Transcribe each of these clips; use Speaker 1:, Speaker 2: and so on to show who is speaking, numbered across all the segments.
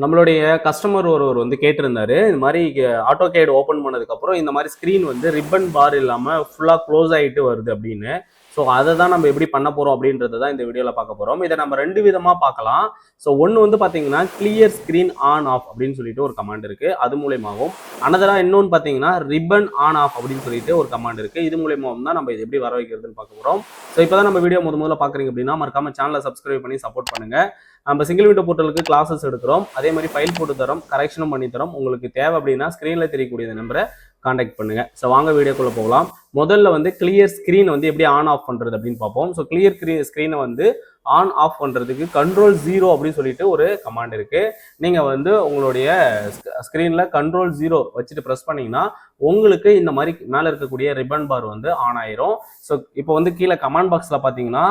Speaker 1: நம்மளுடைய கஸ்டமர் ஒருவர் வந்து கேட்டிருந்தாரு. இந்த மாரி ஆட்டோகேட் ஓப்பன் பண்ணதுக்கப்புறம் இந்த மாரி ஸ்க்ரீன் வந்து ரிப்பன் பார் இல்லாம ஃபுல்லா க்ளோஸ் ஆயிட்டு வருது அப்படின்னு. ஸோ அத தான் நம்ம எப்படி பண்ண போறோம் அப்படின்றத தான் இந்த வீடியோல பார்க்க போறோம். இத நம்ம 2 விதமா பார்க்கலாம். ஸோ ஒண்ணு வந்து பார்த்தீங்கன்னா, கிளியர் ஸ்க்ரீன் ஆன் ஆஃப் அப்படின்னு சொல்லிட்டு ஒரு கமாண்ட் இருக்கு. அது மூலியமாவும், அனதரா இன்னொன்னு பார்த்தீங்கன்னா, ரிப்பன் ஆன் ஆஃப் அப்படின்னு சொல்லிட்டு ஒரு கமாண்ட் இருக்கு. இது மூலியமாவும் தான் நம்ம இத எப்படி வர வைக்கிறதுன்னு பார்க்க போறோம். ஸோ இப்பதான் நம்ம வீடியோ முதல்ல பார்க்குறீங்க அப்படின்னா, மறக்காம சேனலை சப்ஸ்கிரைப் பண்ணி சப்போர்ட் பண்ணுங்க. நம்ம சிங்கிள் விண்டோ போர்ட்டலுக்கு கிளாஸஸ் எடுக்கிறோம். அதே மாதிரி ஃபைல் போட்டு தரோம், கரெக்ஷனும் பண்ணி தரோம். உங்களுக்கு தேவை அப்படின்னா ஸ்க்ரீனில் தெரியக்கூடிய நம்பரை காண்டாக்ட் பண்ணுங்க. ஸோ வாங்க வீடியோக்குள்ள போகலாம். முதல்ல வந்து கிளியர் ஸ்க்ரீன் வந்து எப்படி ஆன் ஆஃப் பண்றது அப்படின்னு பார்ப்போம். ஸோ கிளியர் ஸ்க்ரீனை வந்து ஆன் ஆஃப் பண்றதுக்கு Ctrl 0 அப்படின்னு சொல்லிட்டு ஒரு கமாண்ட் இருக்கு. நீங்க வந்து உங்களுடைய ஸ்க்ரீன்ல Ctrl 0 வச்சுட்டு ப்ரெஸ் பண்ணீங்கன்னா உங்களுக்கு இந்த மாதிரி மேல இருக்கக்கூடிய ரிப்பன் பார் வந்து ஆன் ஆயிரும். ஸோ இப்போ வந்து கீழே கமாண்ட் பாக்ஸ்ல பாத்தீங்கன்னா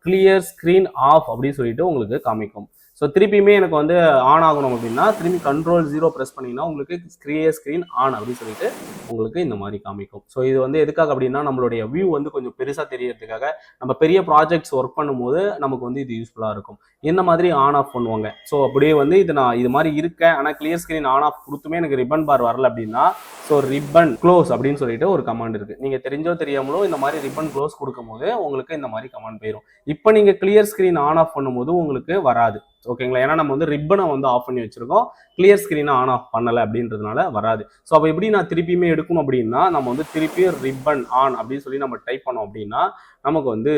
Speaker 1: கிளியர் ஸ்க்ரீன் ஆஃப் அப்படின்னு சொல்லிட்டு உங்களுக்கு காமிக்கும். ஸோ திருப்பியுமே எனக்கு வந்து ஆன் ஆகணும் அப்படின்னா திரும்பி Ctrl 0 ப்ரெஸ் பண்ணிங்கன்னா உங்களுக்கு கிளியர் ஸ்க்ரீன் ஆன் அப்படின்னு சொல்லிட்டு உங்களுக்கு இந்த மாதிரி காமிக்கும். ஸோ இது வந்து எதுக்காக அப்படின்னா நம்மளுடைய வியூ வந்து கொஞ்சம் பெருசாக தெரியறதுக்காக, நம்ம பெரிய ப்ராஜெக்ட்ஸ் ஒர்க் பண்ணும்போது நமக்கு வந்து இது யூஸ்ஃபுல்லாக இருக்கும். இந்த மாதிரி ஆன் ஆஃப் பண்ணுவாங்க. ஸோ அப்படியே வந்து நான் இது மாதிரி இருக்கேன், ஆனால் கிளியர் ஸ்க்ரீன் ஆன் ஆஃப் கொடுத்துமே எனக்கு ரிப்பன் பார் வரல அப்படின்னா, ஸோ ரிப்பன் க்ளோஸ் அப்படின்னு சொல்லிட்டு ஒரு கமாண்ட் இருக்கு. நீங்க தெரிஞ்சோ தெரியாமலோ இந்த மாதிரி ரிப்பன் க்ளோஸ் கொடுக்கும் போது உங்களுக்கு இந்த மாதிரி கமாண்ட் போயிடும். இப்போ நீங்க கிளியர் ஸ்க்ரீன் ஆன் ஆஃப் பண்ணும்போது உங்களுக்கு வராது. ஓகேங்களா? ஏன்னா நம்ம வந்து ரிப்பனை வந்து ஆஃப் பண்ணி வச்சிருக்கோம், கிளியர் ஸ்க்ரீனை ஆன் ஆஃப் பண்ணலை அப்படின்றதுனால வராது. ஸோ அப்போ எப்படி நான் திருப்பியுமே எடுக்கணும் அப்படின்னா, நம்ம வந்து திருப்பியும் ரிப்பன் ஆன் அப்படின்னு சொல்லி நம்ம டைப் பண்ணோம் அப்படின்னா நமக்கு வந்து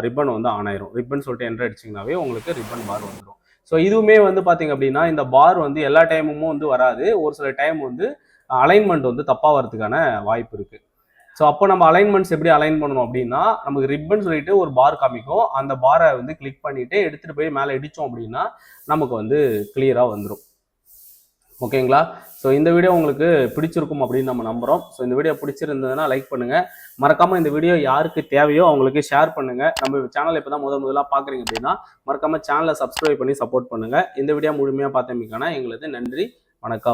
Speaker 1: ரிப்பன் வந்து ஆன் ஆயிரும். ரிப்பன் சொல்லிட்டு என்டர் அடிச்சிங்கனாவே உங்களுக்கு ரிப்பன் பார் வந்துடும். ஸோ இதுவுமே வந்து பார்த்தீங்க அப்படின்னா இந்த பார் வந்து எல்லா டைமும் வந்து வராது. ஒரு சில டைம் வந்து அலைன்மெண்ட் வந்து தப்பாக வரதுக்கான வாய்ப்பு இருக்கு. ஸோ அப்போ நம்ம அலைன்மெண்ட்ஸ் எப்படி அலைன் பண்ணணும் அப்படின்னா, நமக்கு ரிப்பன் சொல்லிட்டு ஒரு பார் காமிக்கும். அந்த பாரை வந்து கிளிக் பண்ணிட்டு எடுத்துட்டு போய் மேலே இடிச்சோம் அப்படின்னா நமக்கு வந்து கிளியரா வந்துடும். ஓகேங்களா? ஸோ இந்த வீடியோ உங்களுக்கு பிடிச்சிருக்கும் அப்படின்னு நம்ம நம்புறோம். ஸோ இந்த வீடியோ பிடிச்சிருந்ததுன்னா லைக் பண்ணுங்க. மறக்காம இந்த வீடியோ யாருக்கு தேவையோ அவங்களுக்கு ஷேர் பண்ணுங்க. நம்ம சேனல் இப்பதான் முதலா பாக்குறீங்க அப்படின்னா மறக்காம சேனலை சப்ஸ்கிரைப் பண்ணி சப்போர்ட் பண்ணுங்க. இந்த வீடியோ முழுமையா பார்த்தமைக்கான எங்களது நன்றி, வணக்கம்.